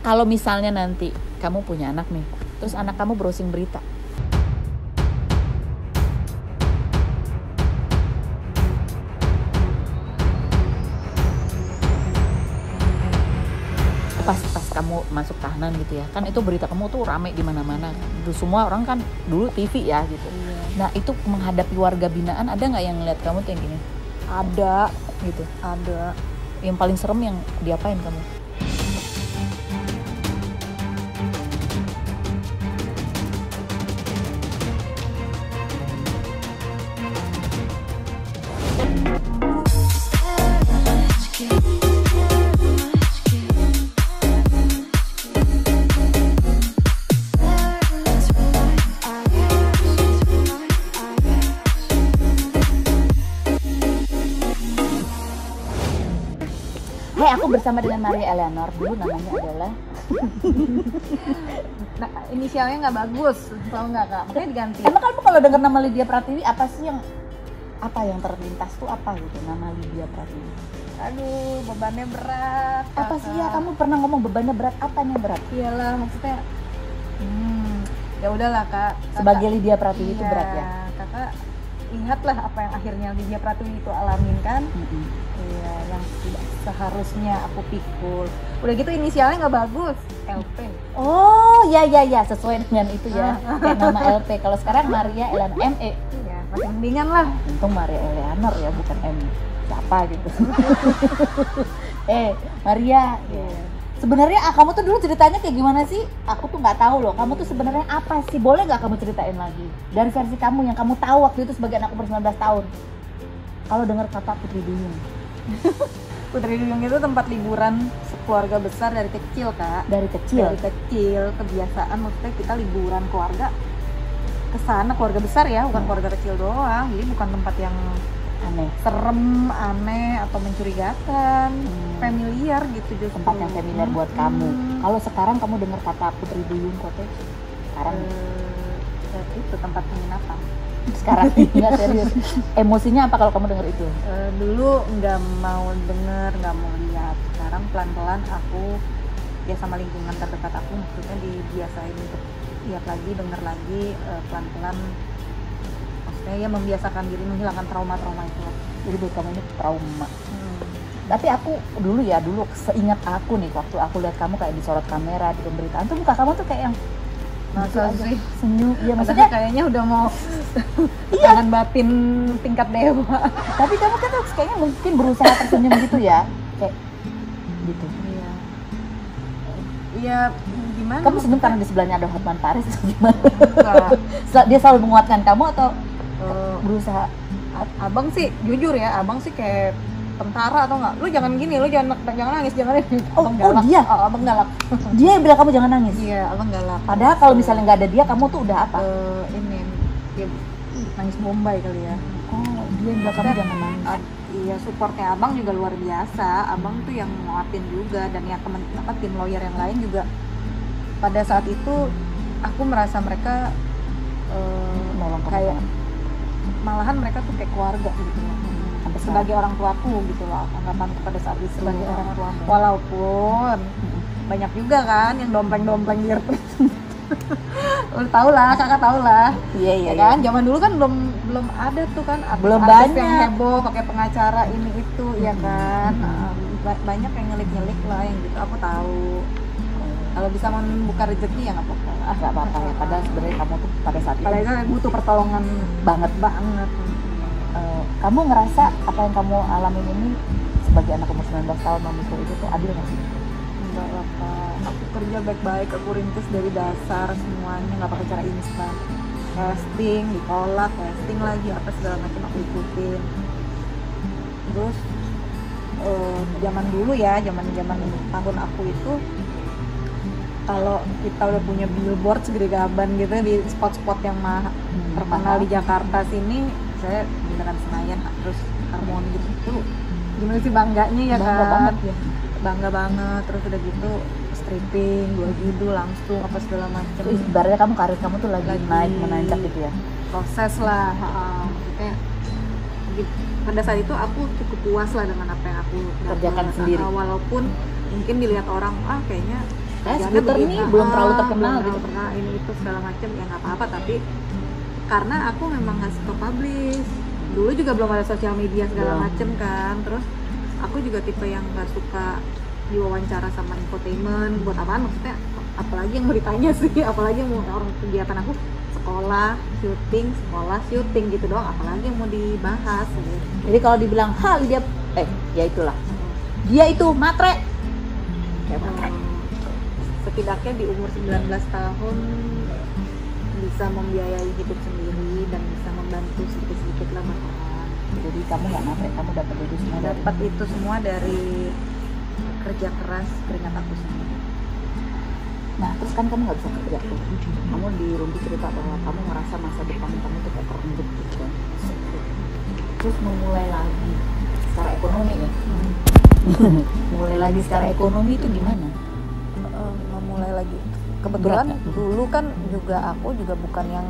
Kalau misalnya nanti kamu punya anak nih, terus anak kamu browsing berita, pas kamu masuk tahanan gitu ya, kan itu berita kamu tuh rame di mana-mana. Itu semua orang kan dulu TV ya gitu. Nah itu menghadapi warga binaan, ada nggak yang ngeliat kamu tuh yang gini? Ada Gitu. ada Yang paling serem yang diapain kamu? Hai, aku bersama dengan Maria Eleanor. Dulu namanya adalah nah, inisialnya nggak bagus, tau nggak kak, makanya diganti. emang kamu kalau dengar nama Lydia Pratiwi apa sih yang terlintas tuh apa gitu nama Lydia Pratiwi? Aduh, bebannya berat. Apa sih ya, kamu pernah ngomong bebannya berat, apanya berat? Iyalah, maksudnya ya udahlah kak. Sebagai Lydia Pratiwi itu Iya, berat ya? Kakak lihatlah apa yang akhirnya Lydia Pratiwi itu alamin kan. Iya, yang tidak seharusnya aku pikul. Udah gitu inisialnya nggak bagus, LP. Oh ya sesuai dengan itu ya, kayak nama LP. Kalau sekarang Maria Eleanor ME. Iya, masih mendingan lah. Untung Maria Eleanor ya, bukan M siapa gitu. Maria. Sebenarnya kamu tuh dulu ceritanya kayak gimana sih? Aku tuh nggak tahu loh. Kamu tuh sebenarnya apa sih? Boleh nggak kamu ceritain lagi dari versi kamu yang kamu tahu waktu itu sebagai anak umur 19 tahun? Kalau dengar kata Putri Duyung. Putri Duyung itu tempat liburan sekeluarga besar dari kecil kak. Dari kecil. Dari kecil kebiasaan, maksudnya kita liburan keluarga ke sana, keluarga besar ya, bukan keluarga kecil doang. Jadi bukan tempat yang Aneh. serem, aneh atau mencurigakan, familiar gitu justru. Tempat yang familiar buat kamu. Kalau sekarang kamu dengar kata Putri Duyung Cottage, sekarang itu tempat penginapan. sekarang nggak serius. Emosinya apa kalau kamu dengar itu? Dulu nggak mau denger, nggak mau lihat. Sekarang pelan-pelan aku ya sama lingkungan terdekat aku, maksudnya dibiasain untuk lihat lagi, denger lagi, pelan-pelan. Maksudnya ya membiasakan diri menghilangkan trauma-trauma itu. Jadi buat kamu ini trauma. Tapi aku dulu seingat aku nih, waktu aku lihat kamu kayak disorot kamera di pemberitaan tuh, muka kamu tuh kayak yang Masa sih? senyum. Iya, Maksudnya maksudnya kayaknya udah mau jangan batin tingkat dewa. tapi kamu kan tuh kayaknya mungkin berusaha tersenyum gitu ya, kayak gitu. Iya. Iya, gimana? Kamu senyum karena di sebelahnya ada Hotman Paris atau gimana? Enggak. Dia selalu menguatkan kamu atau berusaha? Abang sih jujur ya, abang sih kayak tentara atau enggak? Lu jangan gini, lu jangan nangis, jangan ini. Abang galak. Dia? Abang galak. Dia yang bilang kamu jangan nangis? Iya, abang galak. Padahal kalau misalnya nggak ada dia, kamu tuh udah apa? Ini ya, nangis Bombay kali ya. Oh, dia yang bilang kamu jangan nangis. Iya, supportnya abang juga luar biasa. Abang tuh yang nguatin juga, dan ya tim lawyer yang lain juga. Pada saat itu aku merasa mereka Nolong kamu kayak banget. malahan mereka tuh kayak keluarga gitu loh. Sampai Sebagai orang tuaku gitu loh, anggapan pada saat itu. Sebagai orang tua. Walaupun banyak juga kan yang dompleng di udah tau lah, kakak tau lah. Iya Kan zaman dulu kan belum ada tuh kan Belum artis banyak yang heboh pakai pengacara ini itu ya kan. Banyak yang nyelik lah yang gitu, aku tahu. Kalau bisa membuka rezeki ya nggak apa-apa. Nggak apa-apa ya, padahal sebenarnya kamu tuh pada saat itu Padahal butuh pertolongan banget. Kamu ngerasa apa yang kamu alamin ini sebagai anak umur 19 tahun memikul itu tuh adil nggak sih? Enggak lah Kak, aku kerja baik-baik, aku rintis dari dasar semuanya, nggak pakai cara instan. Casting, ditolak, casting lagi, apa segala macam aku ikutin. Terus zaman dulu ya, zaman tahun aku itu, kalau kita udah punya billboard segede gaban gitu di spot-spot yang terkenal di Jakarta sini, saya beneran Senayan, terus Harmoni gitu, gimana sih bangganya ya Bangga kan? banget ya. Bangga banget. Terus udah gitu stripping, 2 judul langsung apa segala macam. Ibaratnya kamu karir kamu tuh lagi naik menanjak gitu ya. Proses lah, maksudnya pada saat itu aku cukup puas lah dengan apa yang aku kerjakan sendiri. Walaupun mungkin dilihat orang kayaknya kerjaannya Twitter begini, nih belum terlalu terkenal belum gitu. terlalu terkenal, ini itu segala macam ya nggak apa-apa, tapi karena aku memang nggak suka publish. Dulu juga belum ada sosial media segala Belum. macem kan, terus aku juga tipe yang nggak suka diwawancara sama infotainment. Buat apaan maksudnya, apalagi yang mau ditanya sih, apalagi yang mau orang kegiatan aku sekolah syuting gitu doang, apalagi yang mau dibahas gitu. Jadi kalau dibilang hal dia ya itulah. Dia itu matre. Kayak matre. Setidaknya di umur 19 tahun bisa membiayai hidup sendiri dan bisa membantu sedikit-sedikit lah buat orang. Jadi kamu nggak matre, kamu dapat itu semua dari Dapat itu semua dari kerja keras, keringat aku sendiri. Nah, terus kan kamu nggak bisa kerja tuh. Kamu di Rumpi cerita bahwa kamu merasa masa depan kamu tuh kayak terendut gitu kan. Terus memulai lagi secara ekonomi nih. Mulai lagi secara ekonomi itu gimana? Memulai lagi. Kebetulan Berat, dulu kan aku juga bukan yang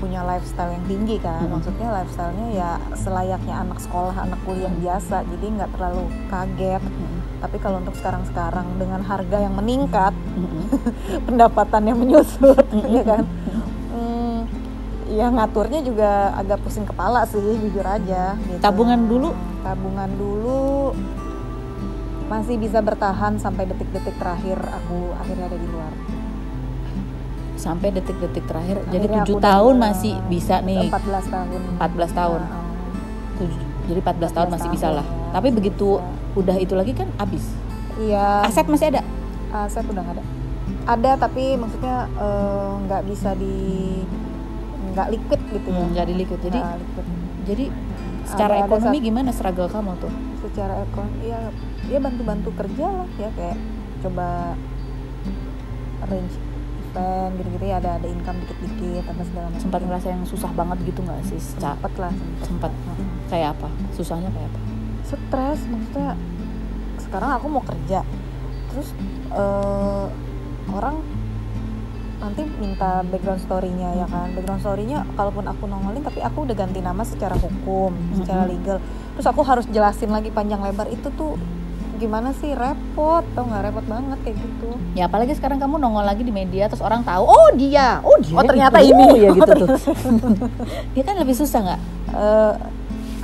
punya lifestyle yang tinggi kan. Maksudnya lifestyle-nya ya selayaknya anak sekolah, anak kuliah biasa. Jadi nggak terlalu kaget. Tapi kalau untuk sekarang dengan harga yang meningkat, pendapatan yang menyusut, ya kan, ya ngaturnya juga agak pusing kepala sih, jujur aja. Gitu. Tabungan dulu masih bisa bertahan sampai detik-detik terakhir aku akhirnya ada di luar. Sampai detik-detik terakhir, Akhirnya jadi 7 aku tahun udah masih bisa nih. 14 tahun. 14 tahun. Jadi 14 tahun masih bisa lah. Ya, tapi begitu bisa. Udah itu lagi kan habis. Iya. Aset masih ada? Aset udah nggak ada. Ada tapi maksudnya nggak bisa nggak liquid gitu ya. Nggak di liquid. Jadi Nggak liquid. jadi secara Ada ekonomi gimana struggle kamu tuh? Secara ekonomi ya bantu-bantu kerja lah ya, kayak coba arrange event gitu-gitu ya, ada income dikit-dikit apa segala macam. Sempat ngerasa yang susah banget gitu nggak sih? Sempet lah. Sempat. Kayak apa? Susahnya kayak apa? Stres, maksudnya sekarang aku mau kerja terus orang nanti minta background story-nya ya kan. Background story-nya kalaupun aku nongolin tapi aku udah ganti nama secara hukum, secara legal. Terus aku harus jelasin lagi panjang lebar, itu tuh gimana sih, repot, tau nggak, repot banget kayak gitu. Ya apalagi sekarang kamu nongol lagi di media terus orang tahu, oh dia ternyata itu. ini ya gitu tuh. Ya kan lebih susah nggak?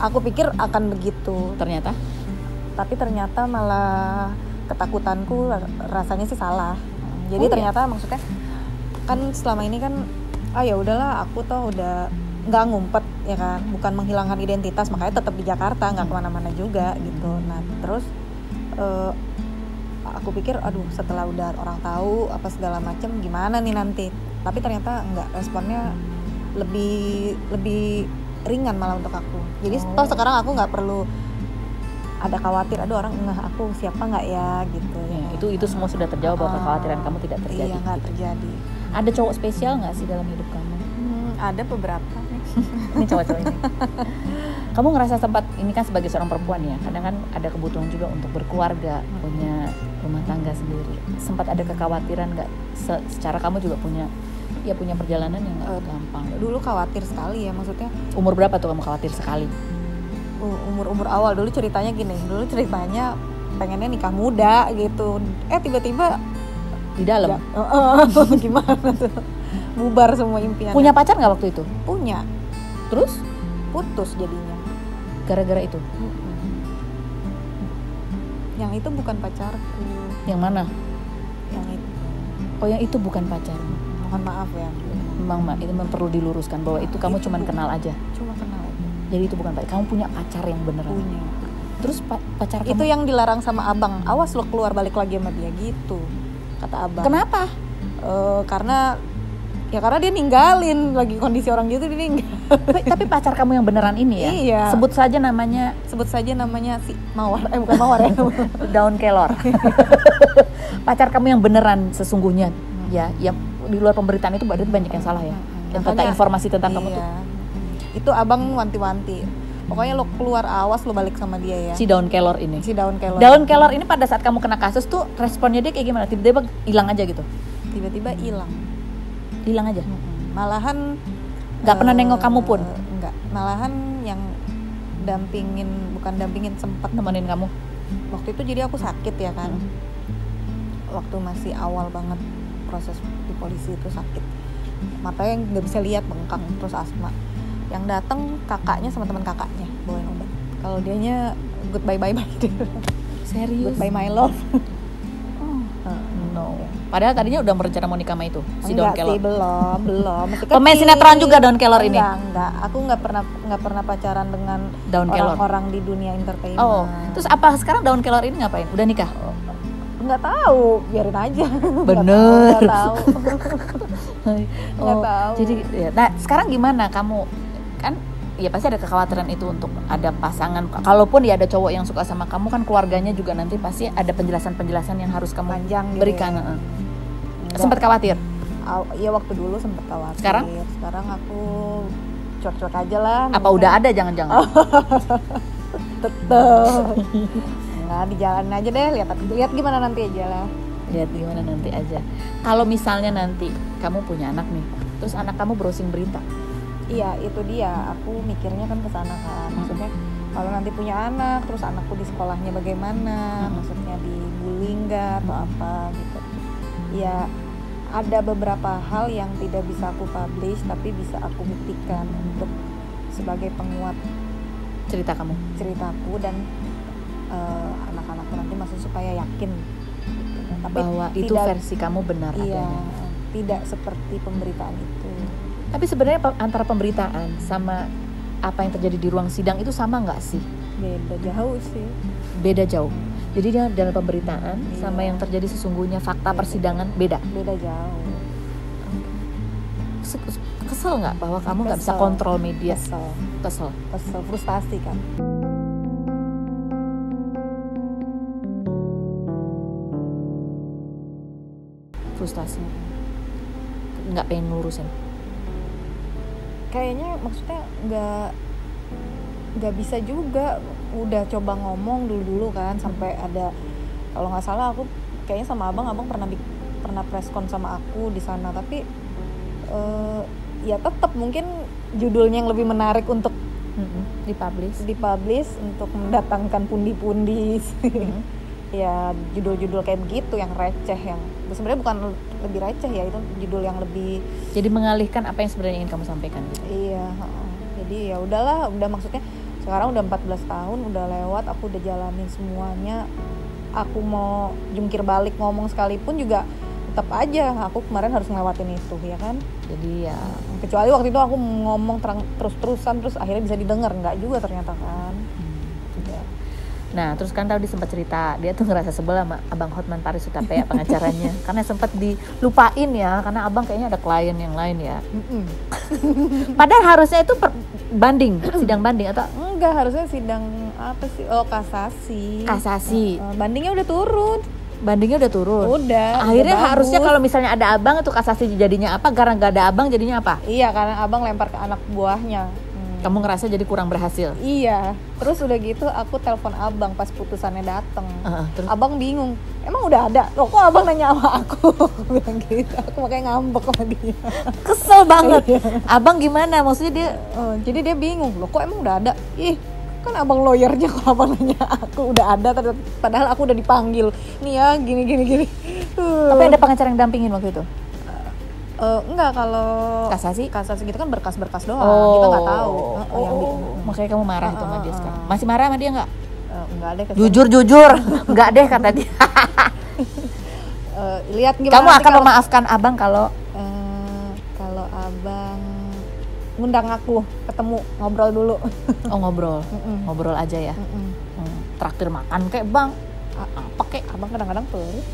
Aku pikir akan begitu, Ternyata tapi ternyata malah ketakutanku rasanya sih salah. Jadi Oh, ternyata maksudnya kan selama ini kan ya udahlah, aku tuh udah nggak ngumpet ya kan, bukan menghilangkan identitas, makanya tetap di Jakarta, nggak kemana-mana juga gitu. Nah terus aku pikir aduh setelah udah orang tahu apa segala macam gimana nih nanti, tapi ternyata nggak, responnya lebih ringan malah untuk aku. Jadi toh sekarang aku nggak perlu ada khawatir, aduh orang ngeh aku siapa nggak ya gitu. ya, itu semua sudah terjawab bahwa kekhawatiran kamu tidak terjadi. Iya, nggak terjadi. Ada cowok spesial nggak sih dalam hidup kamu? Ada beberapa nih. Ini cowok-cowok ini. Kamu ngerasa sempat, ini kan sebagai seorang perempuan ya, kadang kan ada kebutuhan juga untuk berkeluarga, punya rumah tangga sendiri. Sempat ada kekhawatiran nggak? Secara kamu juga punya perjalanan yang nggak gampang. Dulu khawatir sekali ya, maksudnya Umur berapa tuh kamu khawatir sekali? umur awal. Dulu ceritanya pengennya nikah muda gitu, tiba-tiba Di dalam? gimana tuh, bubar semua impian. Punya pacar nggak waktu itu? Punya, Terus? putus jadinya. Gara-gara itu? Yang itu bukan pacarku. Yang mana? Yang itu, Oh yang itu bukan pacarmu. mohon maaf ya, Memang itu memang perlu diluruskan bahwa itu kamu cuma kenal aja. cuma kenal aja. Jadi itu bukan pacar. Kamu punya pacar yang beneran. Punya. Terus pacar Itu kamu yang dilarang sama abang, awas lo keluar balik lagi sama dia gitu, kata abang. kenapa? Karena dia ninggalin, lagi kondisi orang gitu, dia ninggal. Tapi pacar kamu yang beneran ini ya? Iya. Sebut saja namanya si Mawar, bukan Mawar ya. daun kelor. Pacar kamu yang beneran sesungguhnya ya, yang di luar pemberitaan itu berarti banyak yang salah ya. Dan tentang informasi tentang kamu tuh. Itu abang wanti-wanti. Pokoknya lo keluar, awas lo balik sama dia ya. Si daun kelor ini. Si daun kelor. Daun kelor ini pada saat kamu kena kasus tuh responnya dia kayak gimana? Tiba-tiba hilang aja gitu. Tiba-tiba hilang. Hilang aja. Malahan Nggak pernah nengok kamu pun? Enggak. Malahan yang bukan dampingin, sempat Nemenin kamu. waktu itu. Jadi aku sakit ya kan. waktu masih awal banget proses di polisi itu sakit, matanya nggak bisa lihat, bengkak, terus asma. Yang datang kakaknya sama teman kakaknya bawain obat. Kalau dianya goodbye bye gitu. Serius? Goodbye my love. No. Padahal tadinya udah berencana mau nikah sama itu, si Daun Enggak sih, Kelor. belum. Pemain sinetron juga Daun Kelor ini. Enggak. Aku nggak pernah pacaran dengan Daun Kelor. orang-orang di dunia entertainment. Oh, terus apa sekarang Daun Kelor ini ngapain? Udah nikah? Nggak tahu, biarin aja. Bener. Nggak tahu. Nggak tahu. Jadi, ya, nah sekarang gimana kamu? Kan ya pasti ada kekhawatiran itu untuk ada pasangan. Kalaupun ya ada cowok yang suka sama kamu, kan keluarganya juga nanti pasti ada penjelasan-penjelasan yang harus kamu Panjang gitu berikan. ya. Sempat khawatir? Iya, waktu dulu sempat khawatir. Sekarang aku cuek-cuek aja lah. Apa udah ada jangan-jangan? Tetep. Nggak, dijalanin aja deh, lihat gimana nanti aja lah. Lihat gimana nanti aja. Kalau misalnya nanti kamu punya anak nih, terus anak kamu browsing berita. Iya, itu dia. Aku mikirnya kan ke sana kan. Maksudnya kalau nanti punya anak, terus anakku di sekolahnya bagaimana? Maksudnya dibully nggak atau apa gitu. Ya, ada beberapa hal yang tidak bisa aku publish tapi bisa aku buktikan untuk sebagai penguat ceritaku dan anak-anakku nanti maksud supaya yakin gitu. Tapi bahwa itu versi kamu benar iya, adanya. Tidak seperti pemberitaan itu. Tapi sebenarnya antara pemberitaan sama apa yang terjadi di ruang sidang itu sama nggak sih? Beda jauh sih. Beda jauh. Jadi dia dalam pemberitaan sama yang terjadi sesungguhnya fakta persidangan beda. Beda jauh. Kesel nggak bahwa kamu nggak bisa kontrol media? Kesel, frustasi kan. Frustasi. Nggak pengen ngurusin. Kayaknya maksudnya nggak bisa juga. Udah coba ngomong dulu kan sampai ada, kalau nggak salah aku kayaknya sama abang pernah preskon sama aku di sana, tapi ya tetap mungkin judulnya yang lebih menarik untuk dipublish untuk mendatangkan pundi-pundi. Ya judul-judul kayak begitu yang receh, yang sebenarnya bukan lebih receh ya, itu judul yang lebih jadi mengalihkan apa yang sebenarnya ingin kamu sampaikan gitu. Iya, jadi ya udahlah, udah maksudnya sekarang udah 14 tahun udah lewat, aku udah jalanin semuanya. Aku mau jungkir balik ngomong sekalipun juga tetap aja aku kemarin harus ngelewatin itu, ya kan? Jadi ya kecuali waktu itu aku ngomong terus-terusan terus akhirnya bisa didengar, enggak juga ternyata kan. Nah, terus kan tadi sempat cerita dia tuh ngerasa sebel sama Abang Hotman Paris Hutapea pengacaranya karena sempat dilupain ya, karena Abang kayaknya ada klien yang lain ya. Padahal harusnya itu sidang banding atau enggak, harusnya sidang apa sih? Oh, kasasi. Bandingnya udah turun. Udah. Akhirnya udah harusnya kalau misalnya ada Abang itu kasasi jadinya apa? Karena nggak ada Abang jadinya apa? Iya, karena Abang lempar ke anak buahnya. Kamu ngerasa jadi kurang berhasil? Iya. Terus udah gitu aku telepon Abang pas putusannya dateng. Terus? Abang bingung. Emang udah ada? Loh, kok Abang nanya sama aku? Bilang gitu. Aku makanya ngambek sama dia. Kesel banget. Abang gimana? Maksudnya dia jadi dia bingung. Loh, kok emang udah ada? Ih, kan Abang lawyernya, kok Abang nanya aku udah ada, padahal aku udah dipanggil. Nih ya, gini. Tapi ada pengacara yang dampingin waktu itu? Enggak, kalau kasasi gitu kan berkas-berkas doang, kita nggak tahu. Makanya kamu marah itu sama dia sekarang. Masih marah sama dia nggak? Enggak deh. Jujur, nggak deh kata dia. Lihat gimana. Kamu akan memaafkan Abang kalau Abang ngundang aku ketemu, ngobrol dulu. Oh, ngobrol aja ya. Traktir makan kayak Bang. Apa kayak Abang kadang-kadang pelit.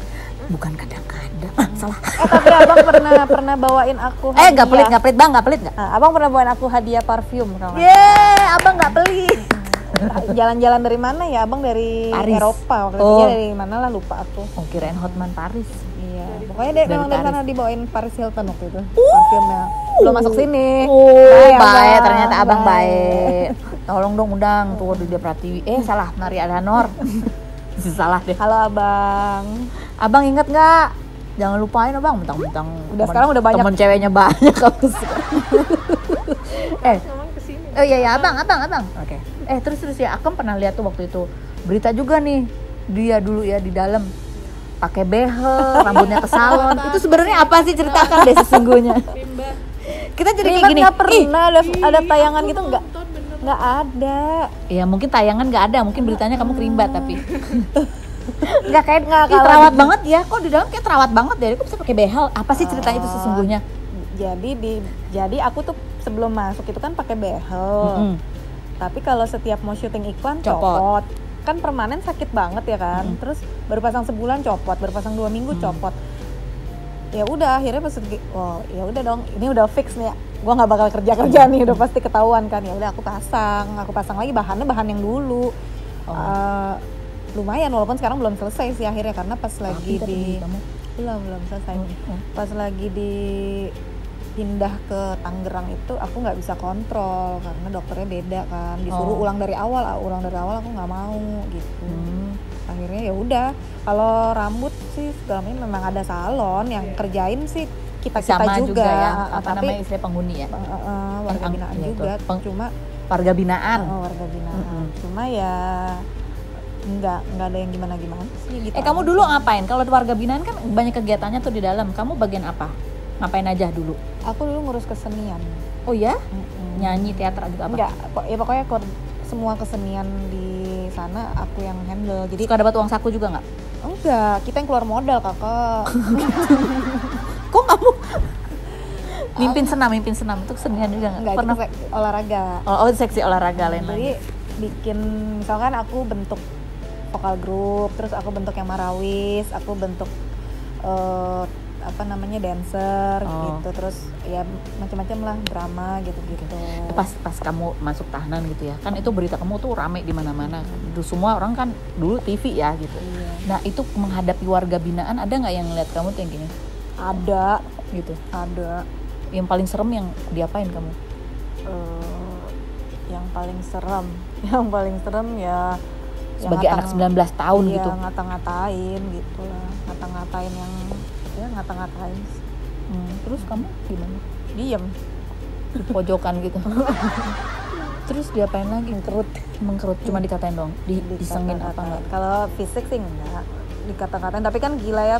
Bukan kadang-kadang, salah. Tapi Abang pernah bawain aku hadiah. Nggak pelit Bang, nggak pelit nggak? Abang pernah bawain aku hadiah parfum. Abang nggak pelit. Jalan-jalan dari mana ya? Abang dari Paris. Eropa waktu itu, dari mana lah lupa aku. Oh, kirain Hotman Paris. Iya, pokoknya dia memang dari sana dibawain Paris Hilton waktu itu. Parfumnya belum masuk sini. Baik, ternyata Abang baik. Tolong dong undang tuh dia Pratiwi. Salah, Mari Adanor. Salah deh. Halo Abang. Abang inget nggak? Jangan lupain Abang, mentang-mentang sekarang udah banyak temen ceweknya banyak kamu. Oh iya Abang. Oke. Terus ya, aku pernah lihat tuh waktu itu berita juga nih, dia dulu ya di dalam pakai behel, rambutnya ke salon. Itu sebenarnya apa sih, ceritakan deh sesungguhnya. Kita jadi kayak gini. Nggak pernah ada tayangan gitu, nggak ada. Ya mungkin tayangan nggak ada, mungkin beritanya kamu kerimbat tapi. Nggak Terawat banget ya, kok di dalam kayak terawat banget deh. Kok bisa pakai behel? Apa sih ceritanya itu sesungguhnya? Jadi aku tuh sebelum masuk itu kan pakai behel. Tapi kalau setiap mau syuting iklan copot. Kan permanen sakit banget ya kan. Terus baru pasang sebulan copot, baru pasang 2 minggu copot. Ya udah, akhirnya pas ya udah dong, ini udah fix nih. Gua nggak bakal kerja nih, udah pasti ketahuan kan. Ya udah aku pasang lagi bahan yang dulu. Lumayan, walaupun sekarang belum selesai sih akhirnya, karena pas lagi belum selesai. Pas lagi pindah ke Tangerang itu aku nggak bisa kontrol karena dokternya beda kan, disuruh ulang dari awal aku nggak mau gitu. Akhirnya ya udah, kalau rambut sih segala macam memang ada salon yang kerjain sih kita juga ya, apa namanya istilah penghuni ya, warga binaan juga, cuma warga binaan. Cuma ya nggak ada yang gimana sih gitu. Kamu dulu ngapain? Kalau warga binaan kan banyak kegiatannya tuh di dalam. Kamu bagian apa? Ngapain aja dulu? Aku dulu ngurus kesenian. Oh ya? Nyanyi, teater gitu apa? Enggak, ya pokoknya semua kesenian di sana aku yang handle. Jadi suka dapat uang saku juga nggak? Enggak, kita yang keluar modal kakak. Kok kamu mimpin senam itu kesenian juga nggak? Enggak, pernah olahraga. Oh seksi olahraga lain. Jadi bikin, misalkan aku bentuk vokal grup, terus aku bentuk yang marawis, aku bentuk dancer gitu, terus ya macam-macam lah, drama gitu-gitu. Pas kamu masuk tahanan gitu ya, kan itu berita kamu tuh rame di mana-mana. Itu semua orang kan dulu TV ya gitu. Iya. Nah itu menghadapi warga binaan, ada nggak yang ngeliat kamu tuh yang gini? Ada gitu. Ada. Yang paling serem yang diapain kamu? Yang paling serem ya sebagai anak 19 tahun iya, gitu. Ngata-ngatain gitu lah, ngata-ngatain. Terus kamu gimana? Diem di pojokan gitu. Terus diapain lagi? Mengkerut, cuma dikatain doang. Disengin apa enggak? Kalau fisik sih enggak, dikata-katain, tapi kan gila ya,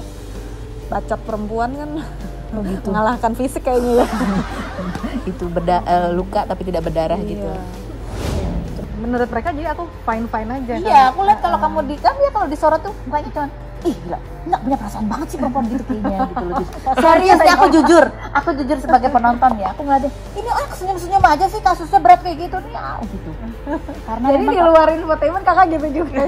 bacot perempuan kan. Gitu. Mengalahkan fisik kayaknya ya. Itu luka tapi tidak berdarah gitu. Menurut mereka jadi aku fine aja. Iya, aku lihat kalau kamu kalau disorot tuh mukanya cuman gila, nggak punya perasaan banget sih perempuan gitu kayaknya gitu loh. Serius deh, aku jujur sebagai penonton ya, aku ngeliatin ini orang senyum-senyum aja sih, kasusnya berat kayak gitu nih gitu. Karena jadi di luar infotainment kakak gitu juga.